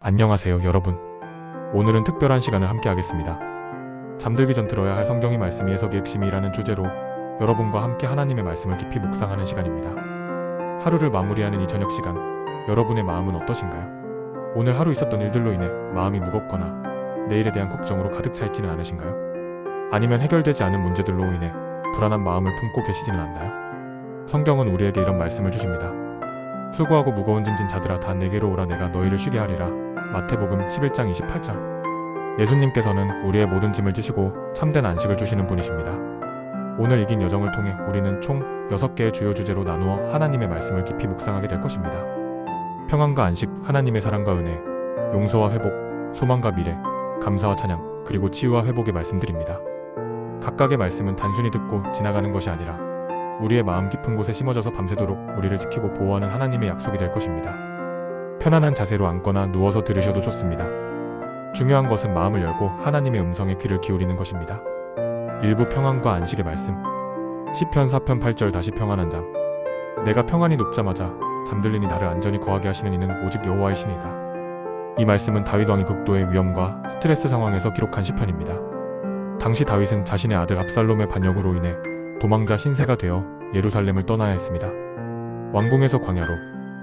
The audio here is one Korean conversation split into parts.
안녕하세요, 여러분. 오늘은 특별한 시간을 함께 하겠습니다. 잠들기 전 들어야 할 성경의 말씀이 해석의 핵심이라는 주제로 여러분과 함께 하나님의 말씀을 깊이 묵상하는 시간입니다. 하루를 마무리하는 이 저녁 시간, 여러분의 마음은 어떠신가요? 오늘 하루 있었던 일들로 인해 마음이 무겁거나 내일에 대한 걱정으로 가득 차 있지는 않으신가요? 아니면 해결되지 않은 문제들로 인해 불안한 마음을 품고 계시지는 않나요? 성경은 우리에게 이런 말씀을 주십니다. 수고하고 무거운 짐진 자들아 다 내게로 오라 내가 너희를 쉬게 하리라. 마태복음 11장 28절. 예수님께서는 우리의 모든 짐을 지시고 참된 안식을 주시는 분이십니다. 오늘 이긴 여정을 통해 우리는 총 6개의 주요 주제로 나누어 하나님의 말씀을 깊이 묵상하게 될 것입니다. 평안과 안식, 하나님의 사랑과 은혜, 용서와 회복, 소망과 미래, 감사와 찬양, 그리고 치유와 회복의 말씀들입니다. 각각의 말씀은 단순히 듣고 지나가는 것이 아니라 우리의 마음 깊은 곳에 심어져서 밤새도록 우리를 지키고 보호하는 하나님의 약속이 될 것입니다. 편안한 자세로 앉거나 누워서 들으셔도 좋습니다. 중요한 것은 마음을 열고 하나님의 음성에 귀를 기울이는 것입니다. 일부 평안과 안식의 말씀. 시편 4편 8절 다시 평안한 장. 내가 평안히 눕자마자 잠들리니 나를 안전히 거하게 하시는 이는 오직 여호와이시니이다. 이 말씀은 다윗 왕이 극도의 위험과 스트레스 상황에서 기록한 시편입니다. 당시 다윗은 자신의 아들 압살롬의 반역으로 인해 도망자 신세가 되어 예루살렘을 떠나야 했습니다. 왕궁에서 광야로,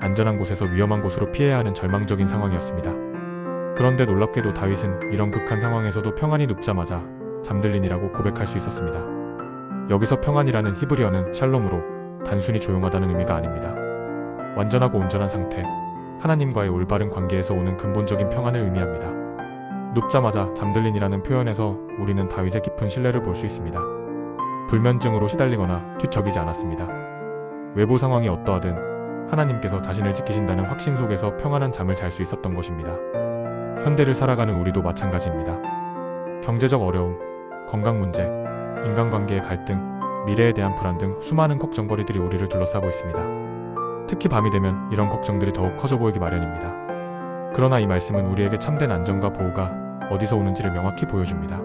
안전한 곳에서 위험한 곳으로 피해야 하는 절망적인 상황이었습니다. 그런데 놀랍게도 다윗은 이런 극한 상황에서도 평안히 눕자마자 잠들리니라고 고백할 수 있었습니다. 여기서 평안이라는 히브리어는 샬롬으로 단순히 조용하다는 의미가 아닙니다. 완전하고 온전한 상태, 하나님과의 올바른 관계에서 오는 근본적인 평안을 의미합니다. 눕자마자 잠들리니라는 표현에서 우리는 다윗의 깊은 신뢰를 볼 수 있습니다. 불면증으로 시달리거나 뒤척이지 않았습니다. 외부 상황이 어떠하든 하나님께서 자신을 지키신다는 확신 속에서 평안한 잠을 잘 수 있었던 것입니다. 현대를 살아가는 우리도 마찬가지입니다. 경제적 어려움, 건강 문제, 인간관계의 갈등, 미래에 대한 불안 등 수많은 걱정거리들이 우리를 둘러싸고 있습니다. 특히 밤이 되면 이런 걱정들이 더욱 커져 보이기 마련입니다. 그러나 이 말씀은 우리에게 참된 안정과 보호가 어디서 오는지를 명확히 보여줍니다.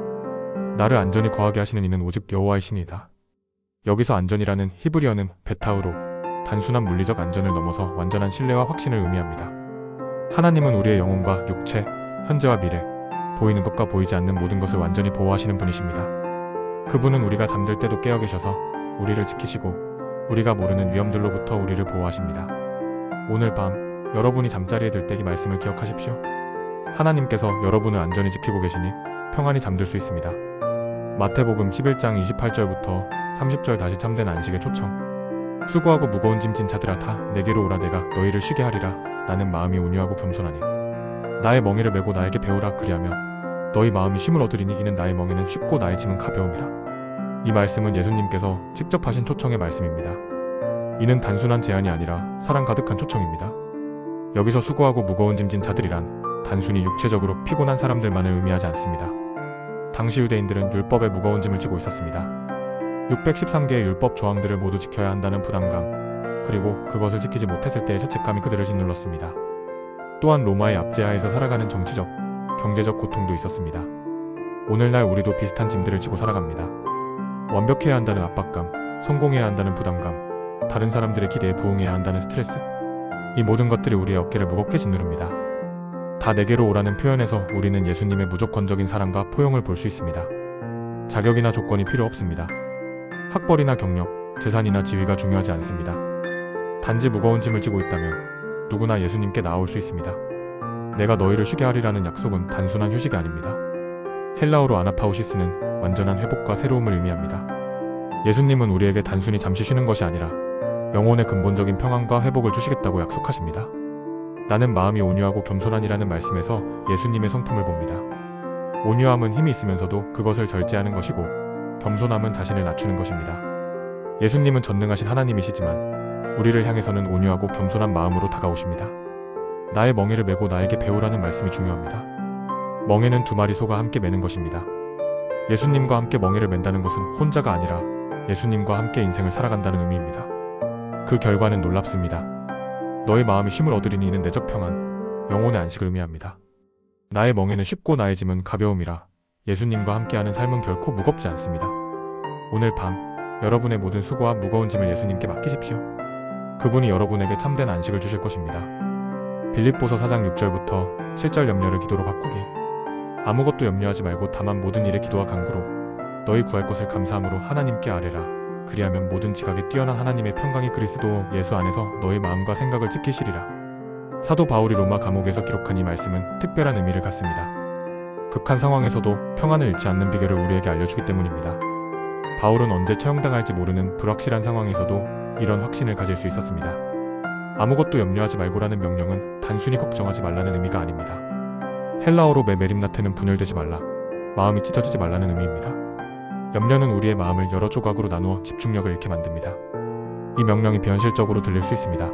나를 안전히 거하게 하시는 이는 오직 여호와이시니이다. 여기서 안전이라는 히브리어는 베타우로 단순한 물리적 안전을 넘어서 완전한 신뢰와 확신을 의미합니다. 하나님은 우리의 영혼과 육체, 현재와 미래, 보이는 것과 보이지 않는 모든 것을 완전히 보호하시는 분이십니다. 그분은 우리가 잠들 때도 깨어 계셔서 우리를 지키시고 우리가 모르는 위험들로부터 우리를 보호하십니다. 오늘 밤 여러분이 잠자리에 들 때 이 말씀을 기억하십시오. 하나님께서 여러분을 안전히 지키고 계시니 평안히 잠들 수 있습니다. 마태복음 11장 28절부터 30절 다시 참된 안식의 초청. 수고하고 무거운 짐진 자들아 다 내게로 오라 내가 너희를 쉬게 하리라. 나는 마음이 온유하고 겸손하니 나의 멍에를 메고 나에게 배우라. 그리하면 너희 마음이 쉼을 얻으리니 이는 나의 멍에는 쉽고 나의 짐은 가벼움이라. 이 말씀은 예수님께서 직접 하신 초청의 말씀입니다. 이는 단순한 제안이 아니라 사랑 가득한 초청입니다. 여기서 수고하고 무거운 짐진 자들이란 단순히 육체적으로 피곤한 사람들만을 의미하지 않습니다. 당시 유대인들은 율법의 무거운 짐을 지고 있었습니다. 613개의 율법 조항들을 모두 지켜야 한다는 부담감, 그리고 그것을 지키지 못했을 때의 죄책감이 그들을 짓눌렀습니다. 또한 로마의 압제하에서 살아가는 정치적, 경제적 고통도 있었습니다. 오늘날 우리도 비슷한 짐들을 지고 살아갑니다. 완벽해야 한다는 압박감, 성공해야 한다는 부담감, 다른 사람들의 기대에 부응해야 한다는 스트레스. 이 모든 것들이 우리의 어깨를 무겁게 짓누릅니다. 다 내게로 오라는 표현에서 우리는 예수님의 무조건적인 사랑과 포용을 볼 수 있습니다. 자격이나 조건이 필요 없습니다. 학벌이나 경력, 재산이나 지위가 중요하지 않습니다. 단지 무거운 짐을 지고 있다면 누구나 예수님께 나아올 수 있습니다. 내가 너희를 쉬게 하리라는 약속은 단순한 휴식이 아닙니다. 헬라어로 아나파우시스는 완전한 회복과 새로움을 의미합니다. 예수님은 우리에게 단순히 잠시 쉬는 것이 아니라 영혼의 근본적인 평안과 회복을 주시겠다고 약속하십니다. 나는 마음이 온유하고 겸손하니라는 말씀에서 예수님의 성품을 봅니다. 온유함은 힘이 있으면서도 그것을 절제하는 것이고, 겸손함은 자신을 낮추는 것입니다. 예수님은 전능하신 하나님이시지만 우리를 향해서는 온유하고 겸손한 마음으로 다가오십니다. 나의 멍에를 메고 나에게 배우라는 말씀이 중요합니다. 멍에는 두 마리 소가 함께 매는 것입니다. 예수님과 함께 멍에를 맨다는 것은 혼자가 아니라 예수님과 함께 인생을 살아간다는 의미입니다. 그 결과는 놀랍습니다. 너의 마음이 쉼을 얻으리니 이는 내적 평안, 영혼의 안식을 의미합니다. 나의 멍에는 쉽고 나의 짐은 가벼움이라. 예수님과 함께하는 삶은 결코 무겁지 않습니다. 오늘 밤 여러분의 모든 수고와 무거운 짐을 예수님께 맡기십시오. 그분이 여러분에게 참된 안식을 주실 것입니다. 빌립보서 4장 6절부터 7절 염려를 기도로 바꾸기. 아무것도 염려하지 말고 다만 모든 일에 기도와 간구로 너희 구할 것을 감사함으로 하나님께 아뢰라. 그리하면 모든 지각에 뛰어난 하나님의 평강이 그리스도 예수 안에서 너희 마음과 생각을 지키시리라. 사도 바울이 로마 감옥에서 기록한 이 말씀은 특별한 의미를 갖습니다. 극한 상황에서도 평안을 잃지 않는 비결을 우리에게 알려주기 때문입니다. 바울은 언제 처형당할지 모르는 불확실한 상황에서도 이런 확신을 가질 수 있었습니다. 아무것도 염려하지 말고라는 명령은 단순히 걱정하지 말라는 의미가 아닙니다. 헬라어로 메림나테는 분열되지 말라, 마음이 찢어지지 말라는 의미입니다. 염려는 우리의 마음을 여러 조각으로 나누어 집중력을 잃게 만듭니다. 이 명령이 비현실적으로 들릴 수 있습니다.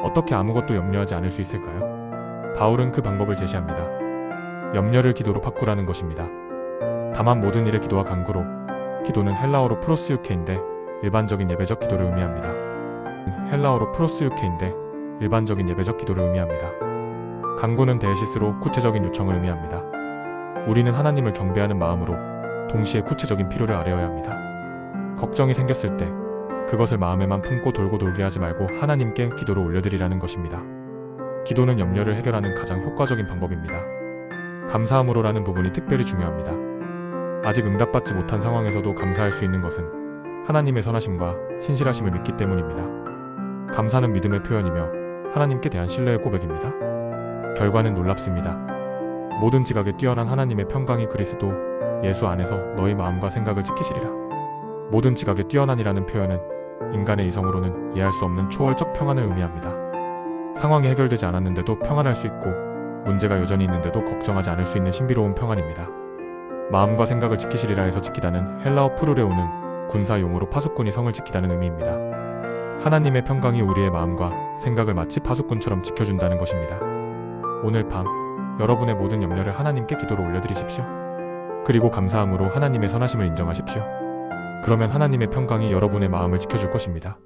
어떻게 아무것도 염려하지 않을 수 있을까요? 바울은 그 방법을 제시합니다. 염려를 기도로 바꾸라는 것입니다. 다만 모든 일에 기도와 간구로. 기도는 헬라어로 프로스유케인데 일반적인 예배적 기도를 의미합니다. 헬라어로 프로스유케인데 일반적인 예배적 기도를 의미합니다. 간구는 데에시스로 구체적인 요청을 의미합니다. 우리는 하나님을 경배하는 마음으로 동시에 구체적인 필요를 아뢰어야 합니다. 걱정이 생겼을 때 그것을 마음에만 품고 돌고 돌게 하지 말고 하나님께 기도로 올려드리라는 것입니다. 기도는 염려를 해결하는 가장 효과적인 방법입니다. 감사함으로라는 부분이 특별히 중요합니다. 아직 응답받지 못한 상황에서도 감사할 수 있는 것은 하나님의 선하심과 신실하심을 믿기 때문입니다. 감사는 믿음의 표현이며 하나님께 대한 신뢰의 고백입니다. 결과는 놀랍습니다. 모든 지각에 뛰어난 하나님의 평강이 그리스도 예수 안에서 너희 마음과 생각을 지키시리라. 모든 지각에 뛰어난이라는 표현은 인간의 이성으로는 이해할 수 없는 초월적 평안을 의미합니다. 상황이 해결되지 않았는데도 평안할 수 있고 문제가 여전히 있는데도 걱정하지 않을 수 있는 신비로운 평안입니다. 마음과 생각을 지키시리라 해서 지키다는 헬라어 프루레오는 군사 용어로 파수꾼이 성을 지키다는 의미입니다. 하나님의 평강이 우리의 마음과 생각을 마치 파수꾼처럼 지켜준다는 것입니다. 오늘 밤 여러분의 모든 염려를 하나님께 기도로 올려드리십시오. 그리고 감사함으로 하나님의 선하심을 인정하십시오. 그러면 하나님의 평강이 여러분의 마음을 지켜줄 것입니다.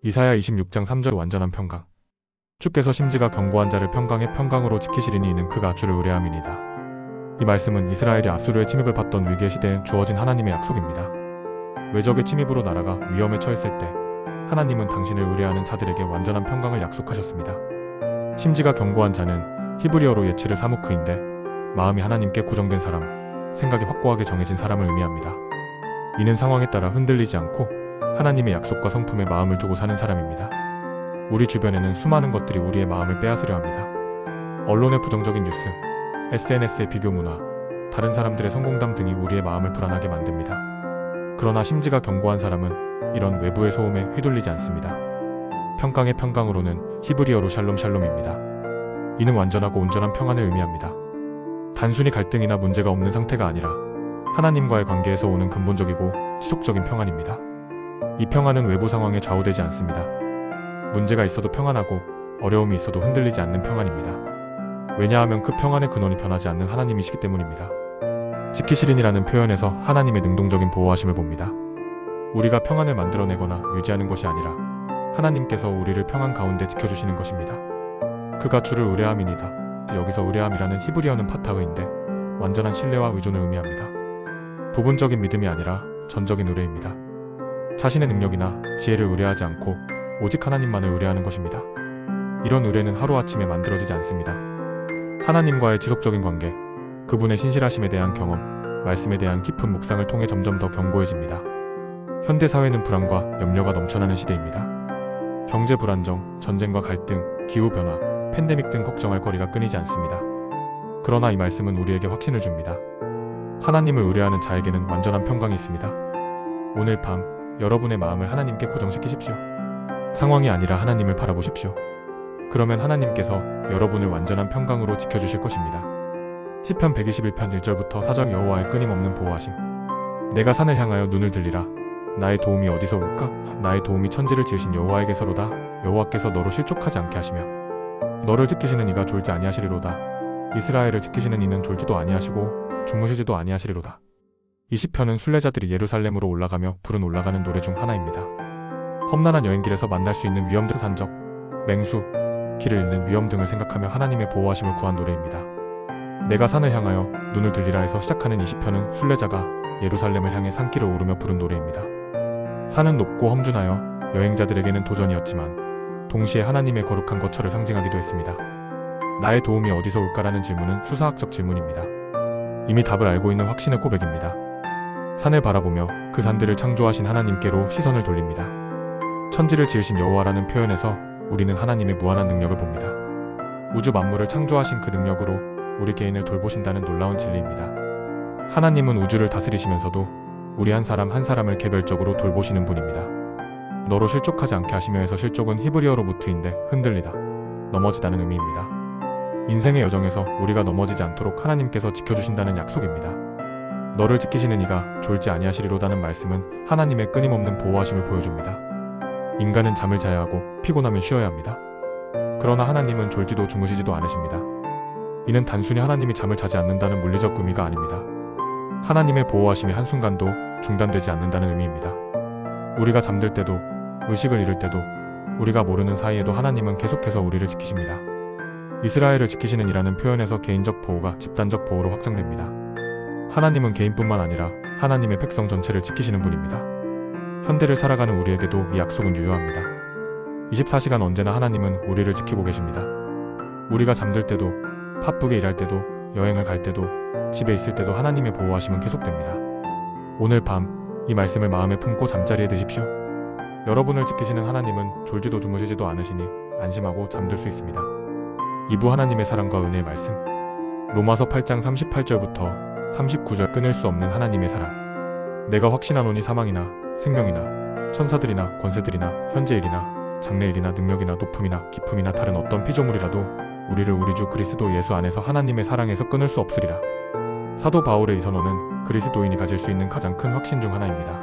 이사야 26장 3절 완전한 평강. 주께서 심지가 견고한 자를 평강의 평강으로 지키시리니 이는 그가 주를 의뢰함이니이다. 이 말씀은 이스라엘이 아수르의 침입을 받던 위기의 시대에 주어진 하나님의 약속입니다. 외적의 침입으로 나라가 위험에 처했을 때 하나님은 당신을 의뢰하는 자들에게 완전한 평강을 약속하셨습니다. 심지가 견고한 자는 히브리어로 예치르 사무크인데 마음이 하나님께 고정된 사람, 생각이 확고하게 정해진 사람을 의미합니다. 이는 상황에 따라 흔들리지 않고 하나님의 약속과 성품에 마음을 두고 사는 사람입니다. 우리 주변에는 수많은 것들이 우리의 마음을 빼앗으려 합니다. 언론의 부정적인 뉴스, SNS의 비교 문화, 다른 사람들의 성공담 등이 우리의 마음을 불안하게 만듭니다. 그러나 심지가 견고한 사람은 이런 외부의 소음에 휘둘리지 않습니다. 평강의 평강으로는 히브리어로 샬롬입니다. 이는 완전하고 온전한 평안을 의미합니다. 단순히 갈등이나 문제가 없는 상태가 아니라 하나님과의 관계에서 오는 근본적이고 지속적인 평안입니다. 이 평안은 외부 상황에 좌우되지 않습니다. 문제가 있어도 평안하고 어려움이 있어도 흔들리지 않는 평안입니다. 왜냐하면 그 평안의 근원이 변하지 않는 하나님이시기 때문입니다. 지키시린이라는 표현에서 하나님의 능동적인 보호하심을 봅니다. 우리가 평안을 만들어내거나 유지하는 것이 아니라 하나님께서 우리를 평안 가운데 지켜주시는 것입니다. 그가 주를 의뢰함이니이다. 여기서 의뢰함이라는 히브리어는 파타흐인데 완전한 신뢰와 의존을 의미합니다. 부분적인 믿음이 아니라 전적인 의뢰입니다. 자신의 능력이나 지혜를 의뢰하지 않고 오직 하나님만을 의뢰하는 것입니다. 이런 의뢰는 하루아침에 만들어지지 않습니다. 하나님과의 지속적인 관계, 그분의 신실하심에 대한 경험, 말씀에 대한 깊은 묵상을 통해 점점 더 견고해집니다. 현대사회는 불안과 염려가 넘쳐나는 시대입니다. 경제 불안정, 전쟁과 갈등, 기후변화, 팬데믹 등 걱정할 거리가 끊이지 않습니다. 그러나 이 말씀은 우리에게 확신을 줍니다. 하나님을 의뢰하는 자에게는 완전한 평강이 있습니다. 오늘 밤 여러분의 마음을 하나님께 고정시키십시오. 상황이 아니라 하나님을 바라보십시오. 그러면 하나님께서 여러분을 완전한 평강으로 지켜주실 것입니다. 시편 121편 1절부터 4절 여호와의 끊임없는 보호하심. 내가 산을 향하여 눈을 들리라. 나의 도움이 어디서 올까? 나의 도움이 천지를 지으신 여호와에게서로다. 여호와께서 너로 실족하지 않게 하시며 너를 지키시는 이가 졸지 아니하시리로다. 이스라엘을 지키시는 이는 졸지도 아니하시고 주무시지도 아니하시리로다. 이 시편은 순례자들이 예루살렘으로 올라가며 부른 올라가는 노래 중 하나입니다. 험난한 여행길에서 만날 수 있는 위험들, 산적, 맹수, 길을 잃는 위험 등을 생각하며 하나님의 보호하심을 구한 노래입니다. 내가 산을 향하여 눈을 들리라 해서 시작하는 이 시편은 순례자가 예루살렘을 향해 산길을 오르며 부른 노래입니다. 산은 높고 험준하여 여행자들에게는 도전이었지만 동시에 하나님의 거룩한 거처를 상징하기도 했습니다. 나의 도움이 어디서 올까라는 질문은 수사학적 질문입니다. 이미 답을 알고 있는 확신의 고백입니다. 산을 바라보며 그 산들을 창조하신 하나님께로 시선을 돌립니다. 천지를 지으신 여호와라는 표현에서 우리는 하나님의 무한한 능력을 봅니다. 우주 만물을 창조하신 그 능력으로 우리 개인을 돌보신다는 놀라운 진리입니다. 하나님은 우주를 다스리시면서도 우리 한 사람 한 사람을 개별적으로 돌보시는 분입니다. 너로 실족하지 않게 하시며에서 실족은 히브리어로 무트인데 흔들리다, 넘어지다는 의미입니다. 인생의 여정에서 우리가 넘어지지 않도록 하나님께서 지켜주신다는 약속입니다. 너를 지키시는 이가 졸지 아니하시리로다는 말씀은 하나님의 끊임없는 보호하심을 보여줍니다. 인간은 잠을 자야 하고 피곤하면 쉬어야 합니다. 그러나 하나님은 졸지도 주무시지도 않으십니다. 이는 단순히 하나님이 잠을 자지 않는다는 물리적 의미가 아닙니다. 하나님의 보호하심이 한순간도 중단되지 않는다는 의미입니다. 우리가 잠들 때도, 의식을 잃을 때도, 우리가 모르는 사이에도 하나님은 계속해서 우리를 지키십니다. 이스라엘을 지키시는 이라는 표현에서 개인적 보호가 집단적 보호로 확장됩니다. 하나님은 개인뿐만 아니라 하나님의 백성 전체를 지키시는 분입니다. 현대를 살아가는 우리에게도 이 약속은 유효합니다. 24시간 언제나 하나님은 우리를 지키고 계십니다. 우리가 잠들 때도, 바쁘게 일할 때도, 여행을 갈 때도, 집에 있을 때도 하나님의 보호하심은 계속됩니다. 오늘 밤 이 말씀을 마음에 품고 잠자리에 드십시오. 여러분을 지키시는 하나님은 졸지도 주무시지도 않으시니 안심하고 잠들 수 있습니다. 2부 하나님의 사랑과 은혜의 말씀. 로마서 8장 38절부터 39절. 끊을 수 없는 하나님의 사랑. 내가 확신하노니 사망이나 생명이나 천사들이나 권세들이나 현재일이나 장래일이나 능력이나 높음이나 깊음이나 다른 어떤 피조물이라도 우리를 우리 주 그리스도 예수 안에서 하나님의 사랑에서 끊을 수 없으리라. 사도 바울의 이 선언은 그리스도인이 가질 수 있는 가장 큰 확신 중 하나입니다.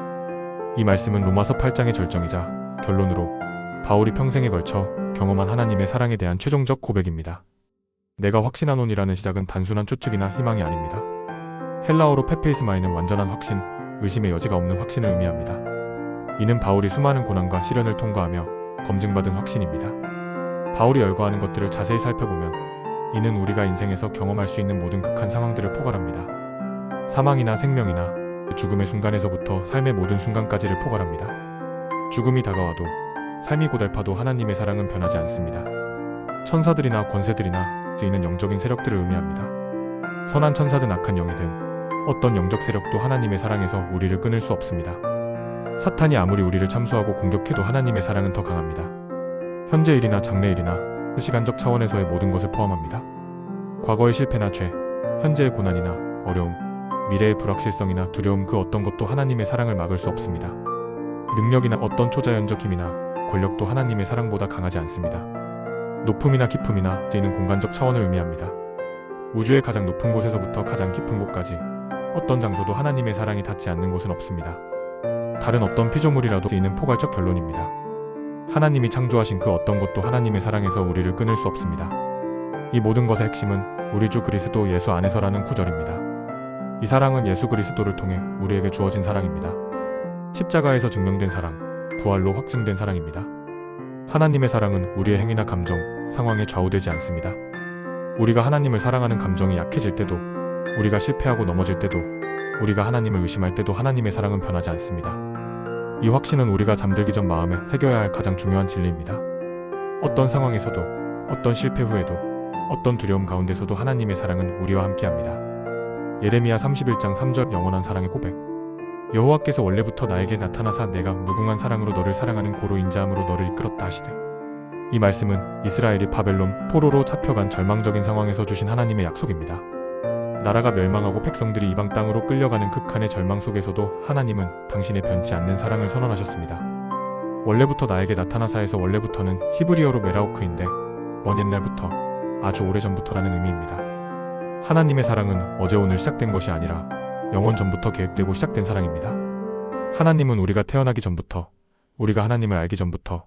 이 말씀은 로마서 8장의 절정이자 결론으로 바울이 평생에 걸쳐 경험한 하나님의 사랑에 대한 최종적 고백입니다. 내가 확신하노니라는 시작은 단순한 추측이나 희망이 아닙니다. 헬라어로 페페이스마이는 완전한 확신, 의심의 여지가 없는 확신을 의미합니다. 이는 바울이 수많은 고난과 시련을 통과하며 검증받은 확신입니다. 바울이 열거하는 것들을 자세히 살펴보면 이는 우리가 인생에서 경험할 수 있는 모든 극한 상황들을 포괄합니다. 사망이나 생명이나 죽음의 순간에서부터 삶의 모든 순간까지를 포괄합니다. 죽음이 다가와도 삶이 고달파도 하나님의 사랑은 변하지 않습니다. 천사들이나 권세들이나 쓰이는 영적인 세력들을 의미합니다. 선한 천사든 악한 영이든 어떤 영적 세력도 하나님의 사랑에서 우리를 끊을 수 없습니다. 사탄이 아무리 우리를 참수하고 공격해도 하나님의 사랑은 더 강합니다. 현재일이나 장래일이나 시간적 차원에서의 모든 것을 포함합니다. 과거의 실패나 죄, 현재의 고난이나 어려움, 미래의 불확실성이나 두려움 그 어떤 것도 하나님의 사랑을 막을 수 없습니다. 능력이나 어떤 초자연적 힘이나 권력도 하나님의 사랑보다 강하지 않습니다. 높음이나 깊음이나 쓰이는 공간적 차원을 의미합니다. 우주의 가장 높은 곳에서부터 가장 깊은 곳까지 어떤 장소도 하나님의 사랑이 닿지 않는 곳은 없습니다. 다른 어떤 피조물이라도 쓰이는 포괄적 결론입니다. 하나님이 창조하신 그 어떤 것도 하나님의 사랑에서 우리를 끊을 수 없습니다. 이 모든 것의 핵심은 우리 주 그리스도 예수 안에서라는 구절입니다. 이 사랑은 예수 그리스도를 통해 우리에게 주어진 사랑입니다. 십자가에서 증명된 사랑, 부활로 확증된 사랑입니다. 하나님의 사랑은 우리의 행위나 감정, 상황에 좌우되지 않습니다. 우리가 하나님을 사랑하는 감정이 약해질 때도, 우리가 실패하고 넘어질 때도, 우리가 하나님을 의심할 때도 하나님의 사랑은 변하지 않습니다. 이 확신은 우리가 잠들기 전 마음에 새겨야 할 가장 중요한 진리입니다. 어떤 상황에서도, 어떤 실패 후에도, 어떤 두려움 가운데서도 하나님의 사랑은 우리와 함께합니다. 예레미야 31장 3절. 영원한 사랑의 고백. 여호와께서 원래부터 나에게 나타나사 내가 무궁한 사랑으로 너를 사랑하는 고로 인자함으로 너를 이끌었다 하시되. 이 말씀은 이스라엘이 바벨론 포로로 잡혀간 절망적인 상황에서 주신 하나님의 약속입니다. 나라가 멸망하고 백성들이 이방 땅으로 끌려가는 극한의 절망 속에서도 하나님은 당신의 변치 않는 사랑을 선언하셨습니다. 원래부터 나에게 나타나사에서 원래부터는 히브리어로 메라오크인데 먼 옛날부터, 아주 오래전부터라는 의미입니다. 하나님의 사랑은 어제 오늘 시작된 것이 아니라 영원 전부터 계획되고 시작된 사랑입니다. 하나님은 우리가 태어나기 전부터, 우리가 하나님을 알기 전부터,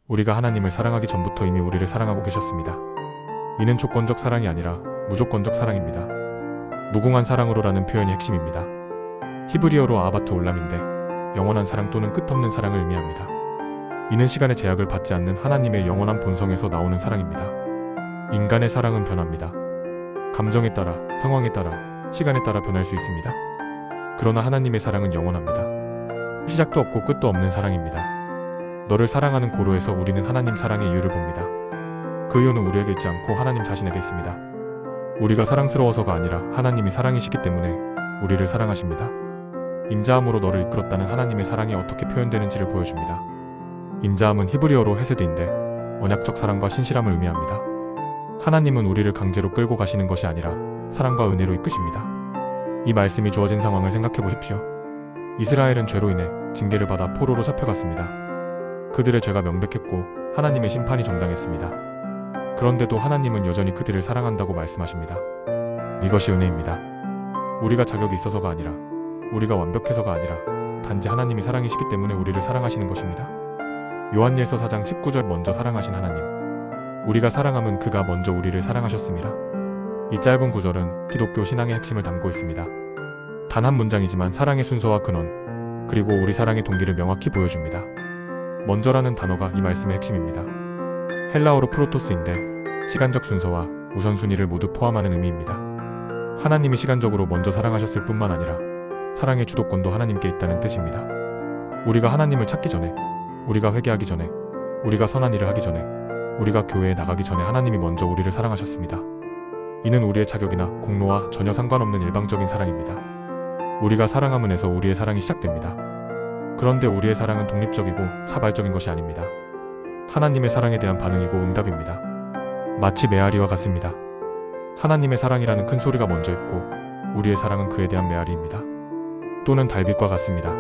우리가 하나님을 사랑하기 전부터 이미 우리를 사랑하고 계셨습니다. 이는 조건적 사랑이 아니라 무조건적 사랑입니다. 무궁한 사랑으로라는 표현이 핵심입니다. 히브리어로 아바트 올람인데 영원한 사랑 또는 끝없는 사랑을 의미합니다. 이는 시간의 제약을 받지 않는 하나님의 영원한 본성에서 나오는 사랑입니다. 인간의 사랑은 변합니다. 감정에 따라, 상황에 따라, 시간에 따라 변할 수 있습니다. 그러나 하나님의 사랑은 영원합니다. 시작도 없고 끝도 없는 사랑입니다. 너를 사랑하는 고로에서 우리는 하나님 사랑의 이유를 봅니다. 그 이유는 우리에게 있지 않고 하나님 자신에게 있습니다. 우리가 사랑스러워서가 아니라 하나님이 사랑이시기 때문에 우리를 사랑하십니다. 인자함으로 너를 이끌었다는 하나님의 사랑이 어떻게 표현되는지를 보여줍니다. 인자함은 히브리어로 헤세드인데 언약적 사랑과 신실함을 의미합니다. 하나님은 우리를 강제로 끌고 가시는 것이 아니라 사랑과 은혜로 이끄십니다. 이 말씀이 주어진 상황을 생각해 보십시오. 이스라엘은 죄로 인해 징계를 받아 포로로 잡혀갔습니다. 그들의 죄가 명백했고 하나님의 심판이 정당했습니다. 그런데도 하나님은 여전히 그들을 사랑한다고 말씀하십니다. 이것이 은혜입니다. 우리가 자격이 있어서가 아니라 우리가 완벽해서가 아니라 단지 하나님이 사랑이시기 때문에 우리를 사랑하시는 것입니다. 요한일서 4장 19절 먼저 사랑하신 하나님. 우리가 사랑함은 그가 먼저 우리를 사랑하셨습니다. 이 짧은 구절은 기독교 신앙의 핵심을 담고 있습니다. 단 한 문장이지만 사랑의 순서와 근원, 그리고 우리 사랑의 동기를 명확히 보여줍니다. 먼저라는 단어가 이 말씀의 핵심입니다. 헬라어로 프로토스인데 시간적 순서와 우선순위를 모두 포함하는 의미입니다. 하나님이 시간적으로 먼저 사랑하셨을 뿐만 아니라 사랑의 주도권도 하나님께 있다는 뜻입니다. 우리가 하나님을 찾기 전에, 우리가 회개하기 전에, 우리가 선한 일을 하기 전에, 우리가 교회에 나가기 전에 하나님이 먼저 우리를 사랑하셨습니다. 이는 우리의 자격이나 공로와 전혀 상관없는 일방적인 사랑입니다. 우리가 사랑함은에서 우리의 사랑이 시작됩니다. 그런데 우리의 사랑은 독립적이고 차발적인 것이 아닙니다. 하나님의 사랑에 대한 반응이고 응답입니다. 마치 메아리와 같습니다. 하나님의 사랑이라는 큰 소리가 먼저 있고 우리의 사랑은 그에 대한 메아리입니다. 또는 달빛과 같습니다.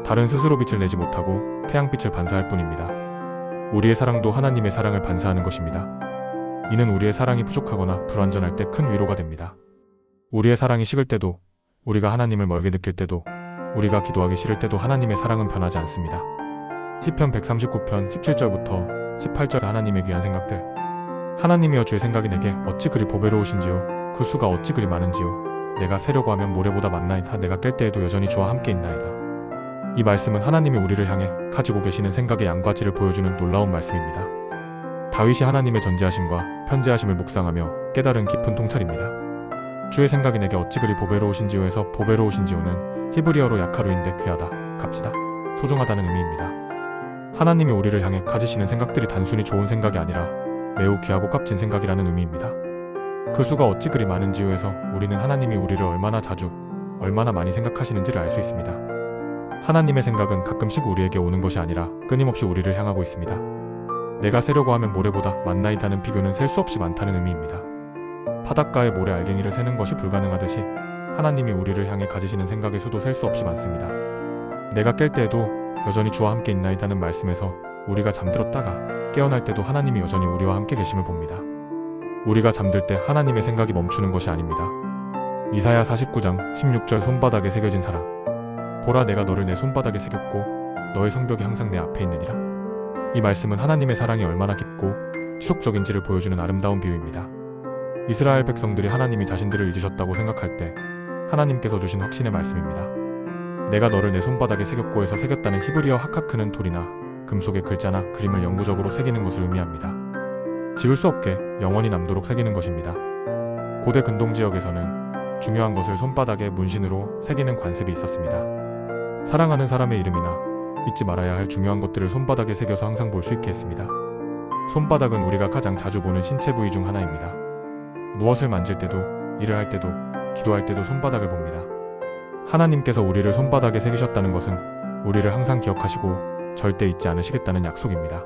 달은 스스로 빛을 내지 못하고 태양빛을 반사할 뿐입니다. 우리의 사랑도 하나님의 사랑을 반사하는 것입니다. 이는 우리의 사랑이 부족하거나 불완전할 때 큰 위로가 됩니다. 우리의 사랑이 식을 때도, 우리가 하나님을 멀게 느낄 때도, 우리가 기도하기 싫을 때도 하나님의 사랑은 변하지 않습니다. 시편 139편 17절부터 18절 하나님의 귀한 생각들. 하나님이여 주의 생각이 내게 어찌 그리 보배로우신지요. 그 수가 어찌 그리 많은지요. 내가 새려고 하면 모래보다 많나이다. 내가 깰 때에도 여전히 주와 함께 있나이다. 이 말씀은 하나님이 우리를 향해 가지고 계시는 생각의 양과 질을 보여주는 놀라운 말씀입니다. 다윗이 하나님의 전지하심과 편재하심을 묵상하며 깨달은 깊은 통찰입니다. 주의 생각이 내게 어찌 그리 보배로우신지요에서 보배로우신지요는 히브리어로 야카루인데 귀하다, 값지다, 소중하다는 의미입니다. 하나님이 우리를 향해 가지시는 생각들이 단순히 좋은 생각이 아니라 매우 귀하고 값진 생각이라는 의미입니다. 그 수가 어찌 그리 많은지요에서 우리는 하나님이 우리를 얼마나 자주, 얼마나 많이 생각하시는지를 알 수 있습니다. 하나님의 생각은 가끔씩 우리에게 오는 것이 아니라 끊임없이 우리를 향하고 있습니다. 내가 세려고 하면 모래보다 많나이다는 비교는 셀 수 없이 많다는 의미입니다. 바닷가에 모래 알갱이를 세는 것이 불가능하듯이 하나님이 우리를 향해 가지시는 생각의 수도 셀 수 없이 많습니다. 내가 깰 때에도 여전히 주와 함께 있나이다는 말씀에서 우리가 잠들었다가 깨어날 때도 하나님이 여전히 우리와 함께 계심을 봅니다. 우리가 잠들 때 하나님의 생각이 멈추는 것이 아닙니다. 이사야 49장 16절 손바닥에 새겨진 사람. 보라 내가 너를 내 손바닥에 새겼고 너의 성벽이 항상 내 앞에 있느니라. 이 말씀은 하나님의 사랑이 얼마나 깊고 지속적인지를 보여주는 아름다운 비유입니다. 이스라엘 백성들이 하나님이 자신들을 잊으셨다고 생각할 때 하나님께서 주신 확신의 말씀입니다. 내가 너를 내 손바닥에 새겼고 에서 새겼다는 히브리어 하카크는 돌이나 금속의 글자나 그림을 영구적으로 새기는 것을 의미합니다. 지울 수 없게 영원히 남도록 새기는 것입니다. 고대 근동 지역에서는 중요한 것을 손바닥에 문신으로 새기는 관습이 있었습니다. 사랑하는 사람의 이름이나 잊지 말아야 할 중요한 것들을 손바닥에 새겨서 항상 볼 수 있게 했습니다. 손바닥은 우리가 가장 자주 보는 신체 부위 중 하나입니다. 무엇을 만질 때도, 일을 할 때도, 기도할 때도 손바닥을 봅니다. 하나님께서 우리를 손바닥에 새기셨다는 것은 우리를 항상 기억하시고 절대 잊지 않으시겠다는 약속입니다.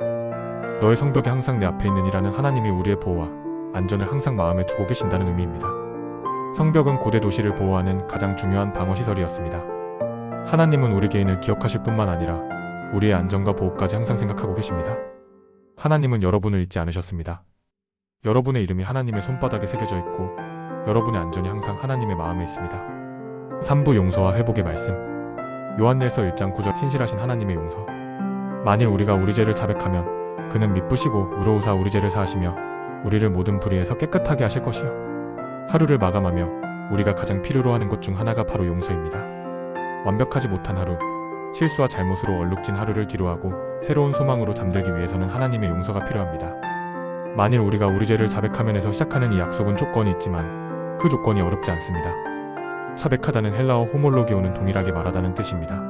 너의 성벽이 항상 내 앞에 있느니라는 하나님이 우리의 보호와 안전을 항상 마음에 두고 계신다는 의미입니다. 성벽은 고대 도시를 보호하는 가장 중요한 방어시설이었습니다. 하나님은 우리 개인을 기억하실 뿐만 아니라 우리의 안전과 보호까지 항상 생각하고 계십니다. 하나님은 여러분을 잊지 않으셨습니다. 여러분의 이름이 하나님의 손바닥에 새겨져 있고 여러분의 안전이 항상 하나님의 마음에 있습니다. 3부 용서와 회복의 말씀. 요한일서 1장 9절 신실하신 하나님의 용서. 만일 우리가 우리 죄를 자백하면 그는 미쁘시고 의로우사 우리 죄를 사하시며 우리를 모든 불의에서 깨끗하게 하실 것이요. 하루를 마감하며 우리가 가장 필요로 하는 것 중 하나가 바로 용서입니다. 완벽하지 못한 하루, 실수와 잘못으로 얼룩진 하루를 뒤로하고 새로운 소망으로 잠들기 위해서는 하나님의 용서가 필요합니다. 만일 우리가 우리 죄를 자백하면에서 시작하는 이 약속은 조건이 있지만 그 조건이 어렵지 않습니다. 자백하다는 헬라어 호몰로기오는 동일하게 말하다는 뜻입니다.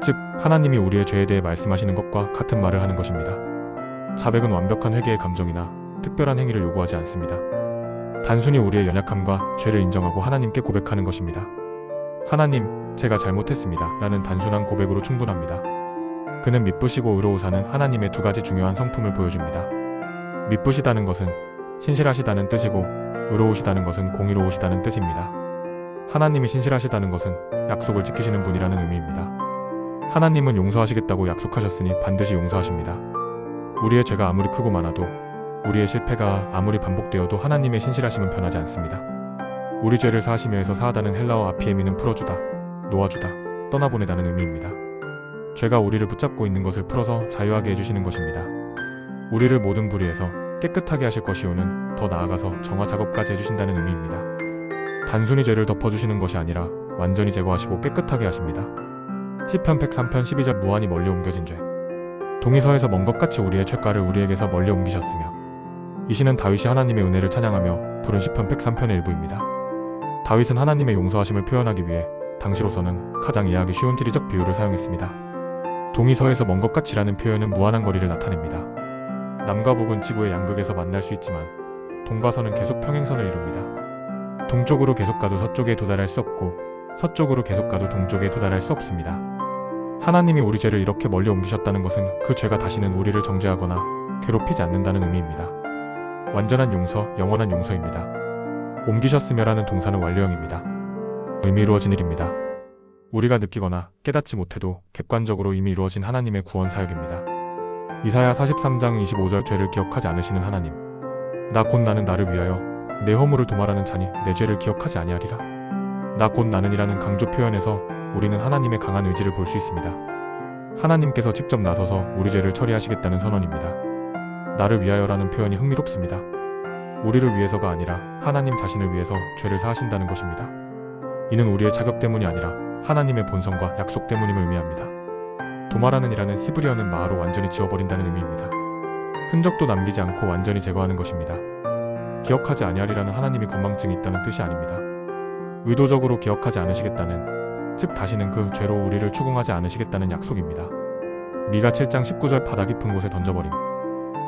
즉, 하나님이 우리의 죄에 대해 말씀하시는 것과 같은 말을 하는 것입니다. 자백은 완벽한 회개의 감정이나 특별한 행위를 요구하지 않습니다. 단순히 우리의 연약함과 죄를 인정하고 하나님께 고백하는 것입니다. 하나님, 제가 잘못했습니다. 라는 단순한 고백으로 충분합니다. 그는 미쁘시고 의로우사는 하나님의 두 가지 중요한 성품을 보여줍니다. 미쁘시다는 것은 신실하시다는 뜻이고 의로우시다는 것은 공의로우시다는 뜻입니다. 하나님이 신실하시다는 것은 약속을 지키시는 분이라는 의미입니다. 하나님은 용서하시겠다고 약속하셨으니 반드시 용서하십니다. 우리의 죄가 아무리 크고 많아도, 우리의 실패가 아무리 반복되어도 하나님의 신실하심은 변하지 않습니다. 우리 죄를 사하시며 해서 사하다는 헬라어 아피에미는 풀어주다, 놓아주다, 떠나보내다는 의미입니다. 죄가 우리를 붙잡고 있는 것을 풀어서 자유하게 해주시는 것입니다. 우리를 모든 불의에서 깨끗하게 하실 것이오는 더 나아가서 정화 작업까지 해주신다는 의미입니다. 단순히 죄를 덮어주시는 것이 아니라 완전히 제거하시고 깨끗하게 하십니다. 시편 103편 12절 무한히 멀리 옮겨진 죄. 동이서에서 먼 것 같이 우리의 죄가를 우리에게서 멀리 옮기셨으며. 이 시는 다윗이 하나님의 은혜를 찬양하며 부른 시편 103편의 일부입니다. 다윗은 하나님의 용서하심을 표현하기 위해 당시로서는 가장 이해하기 쉬운 지리적 비유를 사용했습니다. 동이서에서 먼 것 같이라는 표현은 무한한 거리를 나타냅니다. 남과 북은 지구의 양극에서 만날 수 있지만 동과 서는 계속 평행선을 이룹니다. 동쪽으로 계속 가도 서쪽에 도달할 수 없고 서쪽으로 계속 가도 동쪽에 도달할 수 없습니다. 하나님이 우리 죄를 이렇게 멀리 옮기셨다는 것은 그 죄가 다시는 우리를 정죄하거나 괴롭히지 않는다는 의미입니다. 완전한 용서, 영원한 용서입니다. 옮기셨으며라는 동사는 완료형입니다. 이미 이루어진 일입니다. 우리가 느끼거나 깨닫지 못해도 객관적으로 이미 이루어진 하나님의 구원 사역입니다. 이사야 43장 25절 죄를 기억하지 않으시는 하나님. 나 곧 나는 나를 위하여 내 허물을 도말하는 자니 내 죄를 기억하지 아니하리라. 나 곧 나는이라는 강조 표현에서 우리는 하나님의 강한 의지를 볼 수 있습니다. 하나님께서 직접 나서서 우리 죄를 처리하시겠다는 선언입니다. 나를 위하여라는 표현이 흥미롭습니다. 우리를 위해서가 아니라 하나님 자신을 위해서 죄를 사하신다는 것입니다. 이는 우리의 자격 때문이 아니라 하나님의 본성과 약속 때문임을 의미합니다. 도말하는 이라는 히브리어는 마하로 완전히 지워버린다는 의미입니다. 흔적도 남기지 않고 완전히 제거하는 것입니다. 기억하지 아니하리라는 하나님이 건망증이 있다는 뜻이 아닙니다. 의도적으로 기억하지 않으시겠다는, 즉 다시는 그 죄로 우리를 추궁하지 않으시겠다는 약속입니다. 미가 7장 19절 바다 깊은 곳에 던져버림.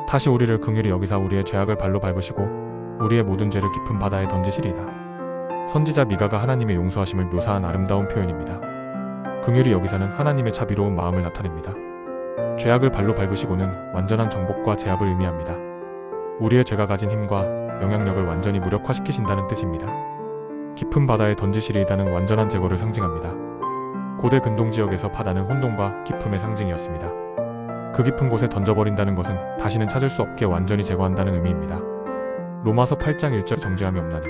다시 우리를 긍휼히 여기사 우리의 죄악을 발로 밟으시고 우리의 모든 죄를 깊은 바다에 던지시리이다. 선지자 미가가 하나님의 용서하심을 묘사한 아름다운 표현입니다. 긍휼히 여기사는 하나님의 자비로운 마음을 나타냅니다. 죄악을 발로 밟으시고는 완전한 정복과 제압을 의미합니다. 우리의 죄가 가진 힘과 영향력을 완전히 무력화시키신다는 뜻입니다. 깊은 바다에 던지시리이다는 완전한 제거를 상징합니다. 고대 근동 지역에서 바다는 혼돈과 깊음의 상징이었습니다. 그 깊은 곳에 던져버린다는 것은 다시는 찾을 수 없게 완전히 제거한다는 의미입니다. 로마서 8장 1절 정죄함이 없나니.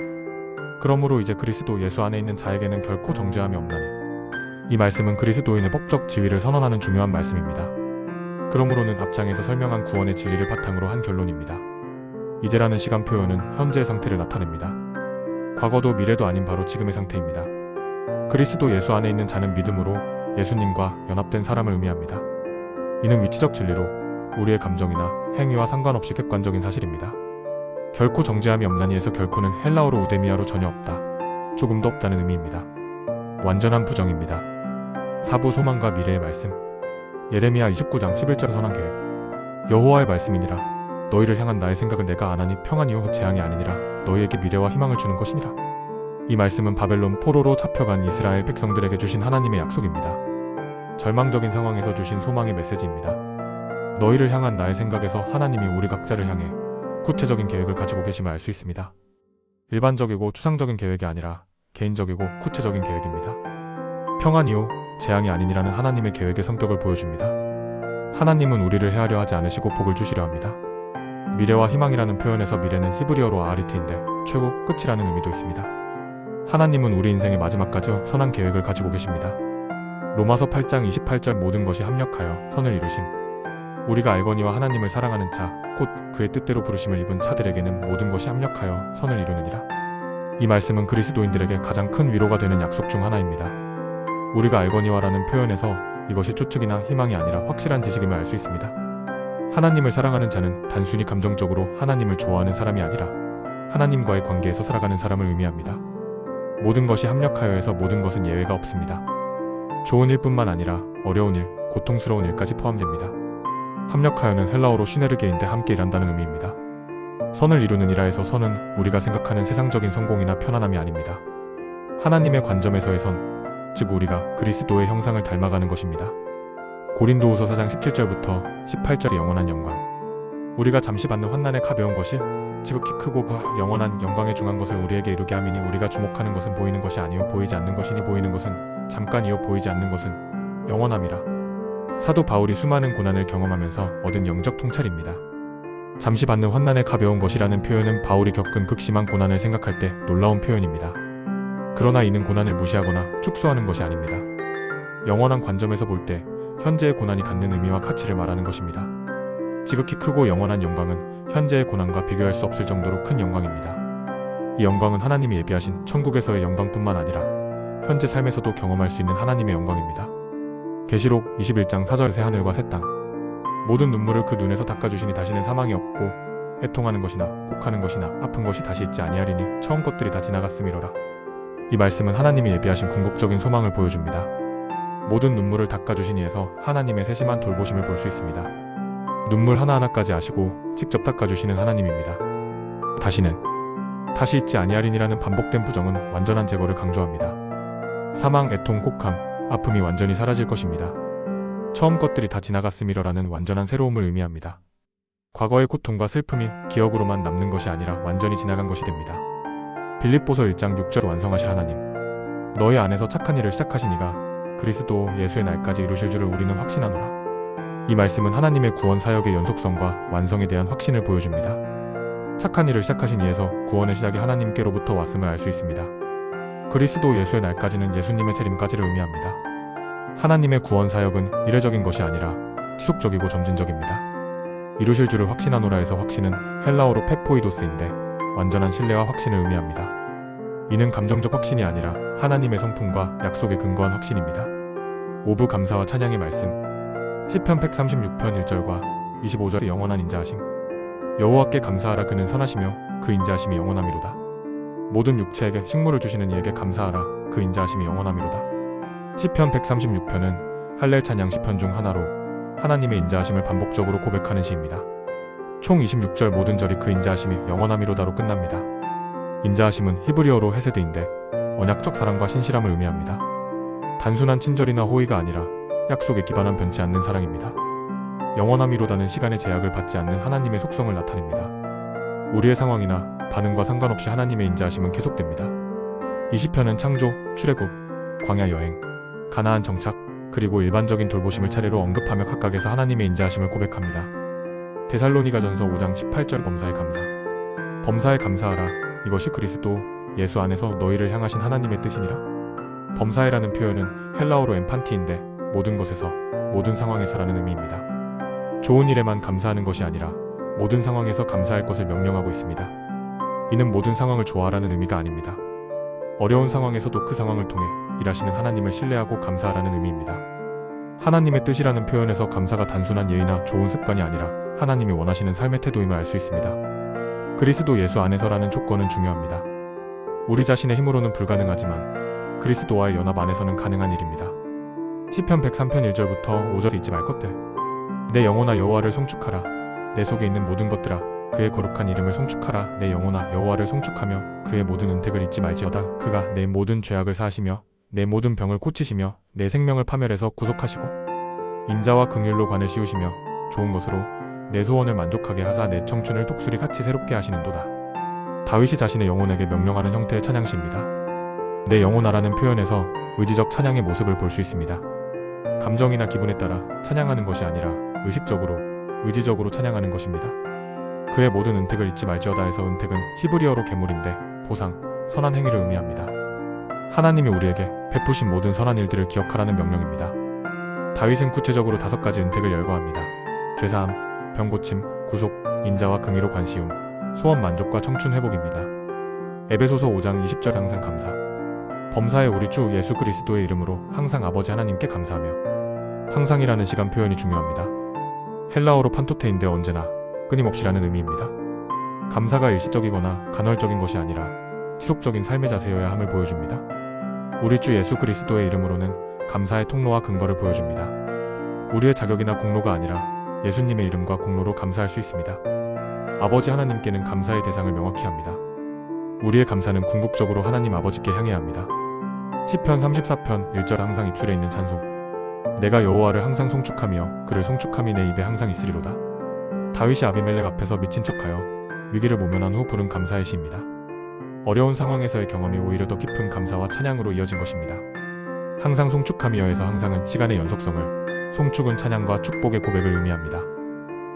그러므로 이제 그리스도 예수 안에 있는 자에게는 결코 정죄함이 없나니. 이 말씀은 그리스도인의 법적 지위를 선언하는 중요한 말씀입니다. 그러므로는 앞장에서 설명한 구원의 진리를 바탕으로 한 결론입니다. 이제라는 시간 표현은 현재의 상태를 나타냅니다. 과거도 미래도 아닌 바로 지금의 상태입니다. 그리스도 예수 안에 있는 자는 믿음으로 예수님과 연합된 사람을 의미합니다. 이는 위치적 진리로 우리의 감정이나 행위와 상관없이 객관적인 사실입니다. 결코 정죄함이 없나니에서 결코는 헬라어로 우데미아로 전혀 없다, 조금도 없다는 의미입니다. 완전한 부정입니다. 사부 소망과 미래의 말씀. 예레미야 29장 11절 선한 계획. 여호와의 말씀이니라. 너희를 향한 나의 생각을 내가 안하니 평안이요 재앙이 아니니라. 너희에게 미래와 희망을 주는 것이니라. 이 말씀은 바벨론 포로로 잡혀간 이스라엘 백성들에게 주신 하나님의 약속입니다. 절망적인 상황에서 주신 소망의 메시지입니다. 너희를 향한 나의 생각에서 하나님이 우리 각자를 향해 구체적인 계획을 가지고 계심을 알 수 있습니다. 일반적이고 추상적인 계획이 아니라 개인적이고 구체적인 계획입니다. 평안이요 재앙이 아니니라는 하나님의 계획의 성격을 보여줍니다. 하나님은 우리를 해하려 하지 않으시고 복을 주시려 합니다. 미래와 희망이라는 표현에서 미래는 히브리어로 아리트인데 최후, 끝이라는 의미도 있습니다. 하나님은 우리 인생의 마지막까지 선한 계획을 가지고 계십니다. 로마서 8장 28절 모든 것이 합력하여 선을 이루심. 우리가 알거니와 하나님을 사랑하는 자, 곧 그의 뜻대로 부르심을 입은 자들에게는 모든 것이 합력하여 선을 이루느니라. 이 말씀은 그리스도인들에게 가장 큰 위로가 되는 약속 중 하나입니다. 우리가 알거니와라는 표현에서 이것이 추측이나 희망이 아니라 확실한 지식임을 알 수 있습니다. 하나님을 사랑하는 자는 단순히 감정적으로 하나님을 좋아하는 사람이 아니라 하나님과의 관계에서 살아가는 사람을 의미합니다. 모든 것이 합력하여에서 모든 것은 예외가 없습니다. 좋은 일뿐만 아니라 어려운 일, 고통스러운 일까지 포함됩니다. 합력하여는 헬라어로 시네르게인데 함께 일한다는 의미입니다. 선을 이루는 이라 해서 선은 우리가 생각하는 세상적인 성공이나 편안함이 아닙니다. 하나님의 관점에서의 선, 즉 우리가 그리스도의 형상을 닮아가는 것입니다. 고린도후서 4장 17절부터 18절의 영원한 영광. 우리가 잠시 받는 환난에 가벼운 것이 지극히 크고 영원한 영광에 중한 것을 우리에게 이루게 함이니 우리가 주목하는 것은 보이는 것이 아니요 보이지 않는 것이니 보이는 것은 잠깐이요 보이지 않는 것은 영원함이라. 사도 바울이 수많은 고난을 경험하면서 얻은 영적 통찰입니다. 잠시 받는 환난에 가벼운 것이라는 표현은 바울이 겪은 극심한 고난을 생각할 때 놀라운 표현입니다. 그러나 이는 고난을 무시하거나 축소하는 것이 아닙니다. 영원한 관점에서 볼 때 현재의 고난이 갖는 의미와 가치를 말하는 것입니다. 지극히 크고 영원한 영광은 현재의 고난과 비교할 수 없을 정도로 큰 영광입니다. 이 영광은 하나님이 예비하신 천국에서의 영광뿐만 아니라 현재 삶에서도 경험할 수 있는 하나님의 영광입니다. 계시록 21장 4절 새 하늘과 새 땅. 모든 눈물을 그 눈에서 닦아주시니 다시는 사망이 없고 애통하는 것이나 곡하는 것이나 아픈 것이 다시 있지 아니하리니 처음 것들이 다 지나갔음이로라. 이 말씀은 하나님이 예비하신 궁극적인 소망을 보여줍니다. 모든 눈물을 닦아주시니에서 하나님의 세심한 돌보심을 볼 수 있습니다. 눈물 하나하나까지 아시고 직접 닦아주시는 하나님입니다. 다시는 다시 있지 아니하리니라는 반복된 부정은 완전한 제거를 강조합니다. 사망, 애통, 곡함, 아픔이 완전히 사라질 것입니다. 처음 것들이 다 지나갔음이러라는 완전한 새로움을 의미합니다. 과거의 고통과 슬픔이 기억으로만 남는 것이 아니라 완전히 지나간 것이 됩니다. 빌립보서 1장 6절 완성하실 하나님, 너희 안에서 착한 일을 시작하신 이가 그리스도 예수의 날까지 이루실 줄을 우리는 확신하노라. 이 말씀은 하나님의 구원 사역의 연속성과 완성에 대한 확신을 보여줍니다. 착한 일을 시작하신 이에서 구원의 시작이 하나님께로부터 왔음을 알 수 있습니다. 그리스도 예수의 날까지는 예수님의 재림까지를 의미합니다. 하나님의 구원 사역은 이례적인 것이 아니라 지속적이고 점진적입니다. 이루실 줄을 확신하노라에서 확신은 헬라어로 페포이도스인데 완전한 신뢰와 확신을 의미합니다. 이는 감정적 확신이 아니라 하나님의 성품과 약속에 근거한 확신입니다. 오브 감사와 찬양의 말씀. 시편 136편 1절과 25절의 영원한 인자하심. 여호와께 감사하라 그는 선하시며 그 인자하심이 영원함이로다. 모든 육체에게 식물을 주시는 이에게 감사하라 그 인자하심이 영원함이로다. 시편 136편은 할렐 찬양 시편 중 하나로 하나님의 인자하심을 반복적으로 고백하는 시입니다. 총 26절 모든 절이 그 인자하심이 영원함이로다로 끝납니다. 인자하심은 히브리어로 헤세드인데 언약적 사랑과 신실함을 의미합니다. 단순한 친절이나 호의가 아니라 약속에 기반한 변치 않는 사랑입니다. 영원함이로다는 시간의 제약을 받지 않는 하나님의 속성을 나타냅니다. 우리의 상황이나 반응과 상관없이 하나님의 인자하심은 계속됩니다. 이 시편은 창조, 출애굽, 광야 여행, 가나안 정착, 그리고 일반적인 돌보심을 차례로 언급하며 각각에서 하나님의 인자하심을 고백합니다. 데살로니가전서 5장 18절 범사에 감사. 범사에 감사하라. 이것이 그리스도 예수 안에서 너희를 향하신 하나님의 뜻이니라. 범사에라는 표현은 헬라어로 엠판티인데 모든 것에서, 모든 상황에서라는 의미입니다. 좋은 일에만 감사하는 것이 아니라 모든 상황에서 감사할 것을 명령하고 있습니다. 이는 모든 상황을 좋아하라는 의미가 아닙니다. 어려운 상황에서도 그 상황을 통해 일하시는 하나님을 신뢰하고 감사하라는 의미입니다. 하나님의 뜻이라는 표현에서 감사가 단순한 예의나 좋은 습관이 아니라 하나님이 원하시는 삶의 태도임을 알 수 있습니다. 그리스도 예수 안에서라는 조건은 중요합니다. 우리 자신의 힘으로는 불가능하지만 그리스도와의 연합 안에서는 가능한 일입니다. 시편 103편 1절부터 5절 잊지 말 것들. 내 영혼아 여호와를 송축하라. 내 속에 있는 모든 것들아 그의 거룩한 이름을 송축하라. 내 영혼아 여호와를 송축하며 그의 모든 은택을 잊지 말지어다. 그가 내 모든 죄악을 사하시며 내 모든 병을 고치시며 내 생명을 파멸해서 구속하시고 인자와 긍휼로 관을 씌우시며 좋은 것으로 내 소원을 만족하게 하사 내 청춘을 독수리 같이 새롭게 하시는도다. 다윗이 자신의 영혼에게 명령하는 형태의 찬양시입니다. 내 영혼아라는 표현에서 의지적 찬양의 모습을 볼 수 있습니다. 감정이나 기분에 따라 찬양하는 것이 아니라 의식적으로, 의지적으로 찬양하는 것입니다. 그의 모든 은택을 잊지 말지어다 해서 은택은 히브리어로 괴물인데 보상, 선한 행위를 의미합니다. 하나님이 우리에게 베푸신 모든 선한 일들을 기억하라는 명령입니다. 다윗은 구체적으로 5가지 은택을 열거합니다. 죄사함, 병고침, 구속, 인자와 긍의로 관시움, 소원 만족과 청춘 회복입니다. 에베소서 5장 20절 항상 감사. 범사에 우리 주 예수 그리스도의 이름으로 항상 아버지 하나님께 감사하며. 항상이라는 시간 표현이 중요합니다. 헬라어로 판토테인데 언제나, 끊임없이라는 의미입니다. 감사가 일시적이거나 간헐적인 것이 아니라 지속적인 삶의 자세여야 함을 보여줍니다. 우리 주 예수 그리스도의 이름으로는 감사의 통로와 근거를 보여줍니다. 우리의 자격이나 공로가 아니라 예수님의 이름과 공로로 감사할 수 있습니다. 아버지 하나님께는 감사의 대상을 명확히 합니다. 우리의 감사는 궁극적으로 하나님 아버지께 향해야 합니다. 시편 34편 1절 항상 입술에 있는 찬송. 내가 여호와를 항상 송축하며 그를 송축함이 내 입에 항상 있으리로다. 다윗이 아비멜렉 앞에서 미친 척하여 위기를 모면한 후 부른 감사의 시입니다. 어려운 상황에서의 경험이 오히려 더 깊은 감사와 찬양으로 이어진 것입니다. 항상 송축함이여에서 항상은 시간의 연속성을, 송축은 찬양과 축복의 고백을 의미합니다.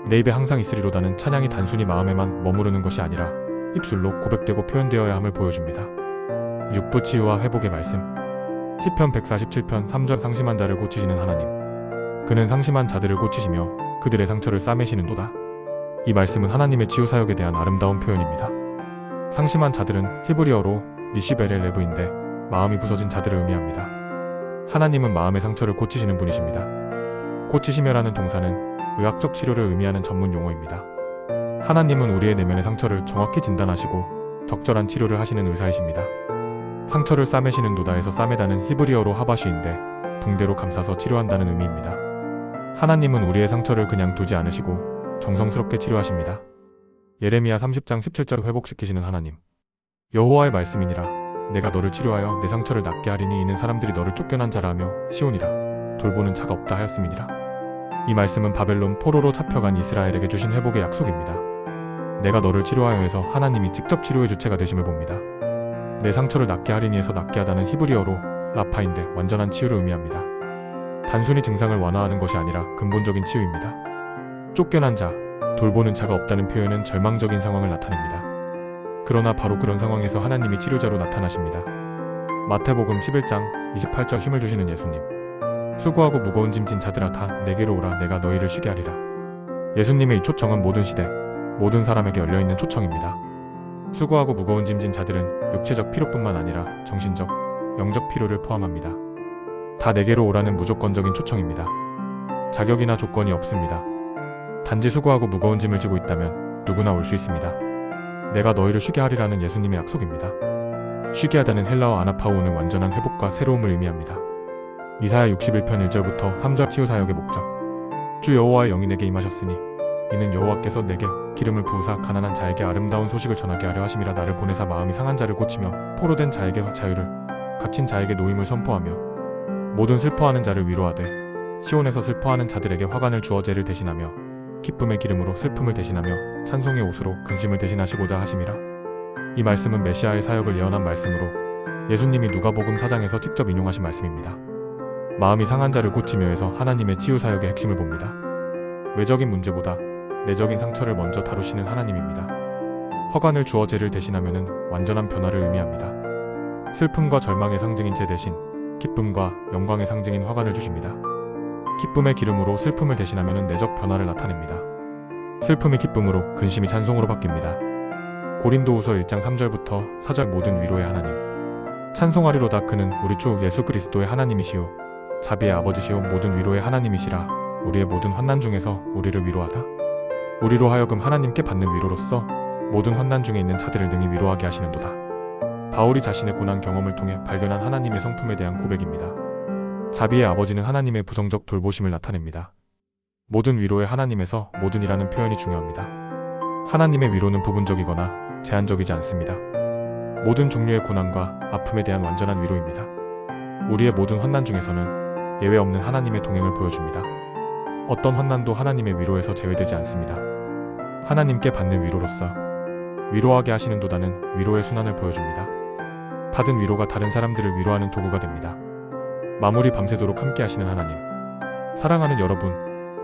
내 입에 항상 있으리로다는 찬양이 단순히 마음에만 머무르는 것이 아니라 입술로 고백되고 표현되어야 함을 보여줍니다. 육부 치유와 회복의 말씀. 시편 147편 3절 상심한 자를 고치시는 하나님. 그는 상심한 자들을 고치시며 그들의 상처를 싸매시는도다. 이 말씀은 하나님의 치유 사역에 대한 아름다운 표현입니다. 상심한 자들은 히브리어로 니시베레 레브인데 마음이 부서진 자들을 의미합니다. 하나님은 마음의 상처를 고치시는 분이십니다. 고치시며라는 동사는 의학적 치료를 의미하는 전문 용어입니다. 하나님은 우리의 내면의 상처를 정확히 진단하시고 적절한 치료를 하시는 의사이십니다. 상처를 싸매시는 도다에서 싸매다는 히브리어로 하바쉬인데 붕대로 감싸서 치료한다는 의미입니다. 하나님은 우리의 상처를 그냥 두지 않으시고 정성스럽게 치료하십니다. 예레미야 30장 17절 회복시키시는 하나님. 여호와의 말씀이니라. 내가 너를 치료하여 내 상처를 낫게 하리니 이는 사람들이 너를 쫓겨난 자라 하며 시온이라. 돌보는 자가 없다 하였음이니라. 이 말씀은 바벨론 포로로 잡혀간 이스라엘에게 주신 회복의 약속입니다. 내가 너를 치료하여에서 하나님이 직접 치료의 주체가 되심을 봅니다. 내 상처를 낫게 하리니에서 낫게 하다는 히브리어로 라파인데 완전한 치유를 의미합니다. 단순히 증상을 완화하는 것이 아니라 근본적인 치유입니다. 쫓겨난 자, 돌보는 자가 없다는 표현은 절망적인 상황을 나타냅니다. 그러나 바로 그런 상황에서 하나님이 치료자로 나타나십니다. 마태복음 11장 28절 쉼을 주시는 예수님. 수고하고 무거운 짐진 자들아 다 내게로 오라 내가 너희를 쉬게 하리라. 예수님의 이 초청은 모든 시대, 모든 사람에게 열려있는 초청입니다. 수고하고 무거운 짐진 자들은 육체적 피로뿐만 아니라 정신적, 영적 피로를 포함합니다. 다 내게로 오라는 무조건적인 초청입니다. 자격이나 조건이 없습니다. 단지 수고하고 무거운 짐을 지고 있다면 누구나 올 수 있습니다. 내가 너희를 쉬게 하리라는 예수님의 약속입니다. 쉬게 하다는 헬라어 아나파오는 완전한 회복과 새로움을 의미합니다. 이사야 61편 1절부터 3절 치유사역의 목적. 주 여호와의 영이 내게 임하셨으니 이는 여호와께서 내게 기름을 부으사 가난한 자에게 아름다운 소식을 전하게 하려 하심이라. 나를 보내사 마음이 상한 자를 고치며 포로된 자에게 자유를, 갇힌 자에게 노임을 선포하며 모든 슬퍼하는 자를 위로하되 시온에서 슬퍼하는 자들에게 화관을 주어 죄를 대신하며 기쁨의 기름으로 슬픔을 대신하며 찬송의 옷으로 근심을 대신하시고자 하심이라. 이 말씀은 메시아의 사역을 예언한 말씀으로 예수님이 누가복음 4장에서 직접 인용하신 말씀입니다. 마음이 상한 자를 고치며에서 하나님의 치유 사역의 핵심을 봅니다. 외적인 문제보다 내적인 상처를 먼저 다루시는 하나님입니다. 허관을 주어 죄를 대신하면은 완전한 변화를 의미합니다. 슬픔과 절망의 상징인 죄 대신 기쁨과 영광의 상징인 화관을 주십니다. 기쁨의 기름으로 슬픔을 대신하면은 내적 변화를 나타냅니다. 슬픔이 기쁨으로, 근심이 찬송으로 바뀝니다. 고린도후서 1장 3절부터 4절 모든 위로의 하나님. 찬송하리로다. 그는 우리 주 예수 그리스도의 하나님이시요 자비의 아버지시요 모든 위로의 하나님이시라. 우리의 모든 환난 중에서 우리를 위로하사 우리로 하여금 하나님께 받는 위로로서 모든 환난 중에 있는 자들을 능히 위로하게 하시는도다. 바울이 자신의 고난 경험을 통해 발견한 하나님의 성품에 대한 고백입니다. 자비의 아버지는 하나님의 부성적 돌보심을 나타냅니다. 모든 위로의 하나님에서 모든이라는 표현이 중요합니다. 하나님의 위로는 부분적이거나 제한적이지 않습니다. 모든 종류의 고난과 아픔에 대한 완전한 위로입니다. 우리의 모든 환난 중에서는 예외 없는 하나님의 동행을 보여줍니다. 어떤 환난도 하나님의 위로에서 제외되지 않습니다. 하나님께 받는 위로로서 위로하게 하시는도다는 위로의 순환을 보여줍니다. 받은 위로가 다른 사람들을 위로하는 도구가 됩니다. 마무리 밤새도록 함께 하시는 하나님. 사랑하는 여러분,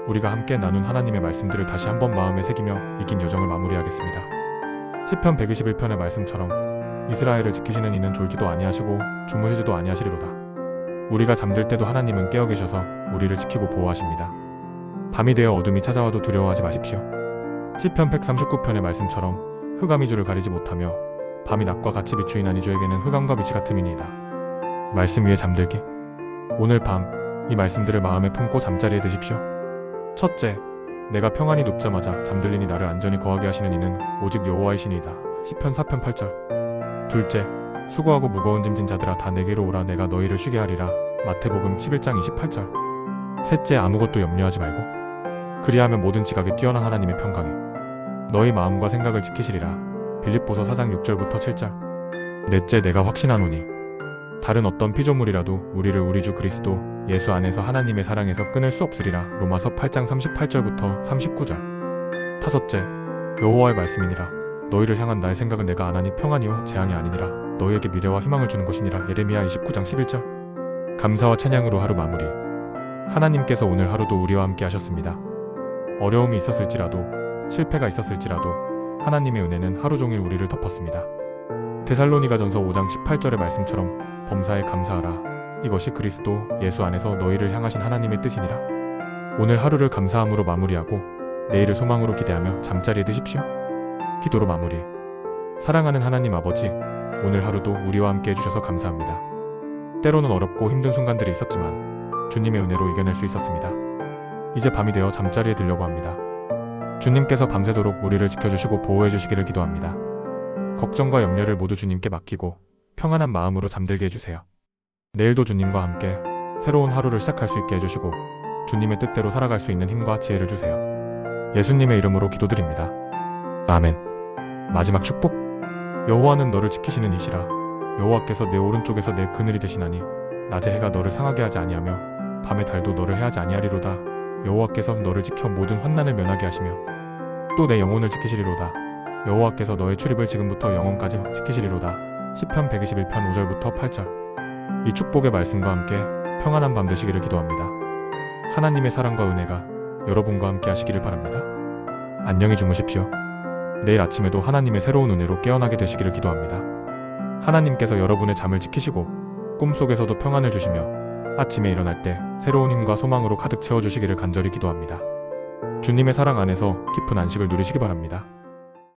우리가 함께 나눈 하나님의 말씀들을 다시 한번 마음에 새기며 이긴 여정을 마무리하겠습니다. 시편 121편의 말씀처럼 이스라엘을 지키시는 이는 졸지도 아니하시고 주무시지도 아니하시리로다. 우리가 잠들 때도 하나님은 깨어 계셔서 우리를 지키고 보호하십니다. 밤이 되어 어둠이 찾아와도 두려워하지 마십시오. 시편 139편의 말씀처럼 흑암이 주를 가리지 못하며 밤이 낮과 같이 비추이나니 주에게는 흑암과 빛이 같음이니이다. 말씀 위에 잠들기. 오늘 밤 이 말씀들을 마음에 품고 잠자리에 드십시오. 첫째, 내가 평안히 눕자마자 잠들리니 나를 안전히 거하게 하시는 이는 오직 여호와이시니이다. 시편 4편 8절. 둘째, 수고하고 무거운 짐진 자들아 다 내게로 오라 내가 너희를 쉬게 하리라. 마태복음 11장 28절. 셋째, 아무것도 염려하지 말고 그리하면 모든 지각에 뛰어난 하나님의 평강에 너희 마음과 생각을 지키시리라. 빌립보서 4장 6절부터 7절. 넷째, 내가 확신하노니 다른 어떤 피조물이라도 우리를 우리 주 그리스도 예수 안에서 하나님의 사랑에서 끊을 수 없으리라. 로마서 8장 38절부터 39절. 다섯째, 여호와의 말씀이니라. 너희를 향한 나의 생각은 내가 안하니 평안이요 재앙이 아니니라. 너희에게 미래와 희망을 주는 것이니라. 예레미야 29장 11절. 감사와 찬양으로 하루 마무리. 하나님께서 오늘 하루도 우리와 함께 하셨습니다. 어려움이 있었을지라도 실패가 있었을지라도 하나님의 은혜는 하루 종일 우리를 덮었습니다. 데살로니가전서 5장 18절의 말씀처럼 범사에 감사하라. 이것이 그리스도 예수 안에서 너희를 향하신 하나님의 뜻이니라. 오늘 하루를 감사함으로 마무리하고 내일을 소망으로 기대하며 잠자리에 드십시오. 기도로 마무리. 사랑하는 하나님 아버지, 오늘 하루도 우리와 함께 해주셔서 감사합니다. 때로는 어렵고 힘든 순간들이 있었지만 주님의 은혜로 이겨낼 수 있었습니다. 이제 밤이 되어 잠자리에 들려고 합니다. 주님께서 밤새도록 우리를 지켜주시고 보호해 주시기를 기도합니다. 걱정과 염려를 모두 주님께 맡기고 평안한 마음으로 잠들게 해주세요. 내일도 주님과 함께 새로운 하루를 시작할 수 있게 해주시고 주님의 뜻대로 살아갈 수 있는 힘과 지혜를 주세요. 예수님의 이름으로 기도드립니다. 아멘. 마지막 축복. 여호와는 너를 지키시는 이시라. 여호와께서 내 오른쪽에서 내 그늘이 되시나니 낮에 해가 너를 상하게 하지 아니하며 밤에 달도 너를 해하지 아니하리로다. 여호와께서 너를 지켜 모든 환난을 면하게 하시며 또 내 영혼을 지키시리로다. 여호와께서 너의 출입을 지금부터 영원까지 지키시리로다. 시편 121편 5절부터 8절. 이 축복의 말씀과 함께 평안한 밤 되시기를 기도합니다. 하나님의 사랑과 은혜가 여러분과 함께 하시기를 바랍니다. 안녕히 주무십시오. 내일 아침에도 하나님의 새로운 은혜로 깨어나게 되시기를 기도합니다. 하나님께서 여러분의 잠을 지키시고 꿈속에서도 평안을 주시며 아침에 일어날 때 새로운 힘과 소망으로 가득 채워주시기를 간절히 기도합니다. 주님의 사랑 안에서 깊은 안식을 누리시기 바랍니다.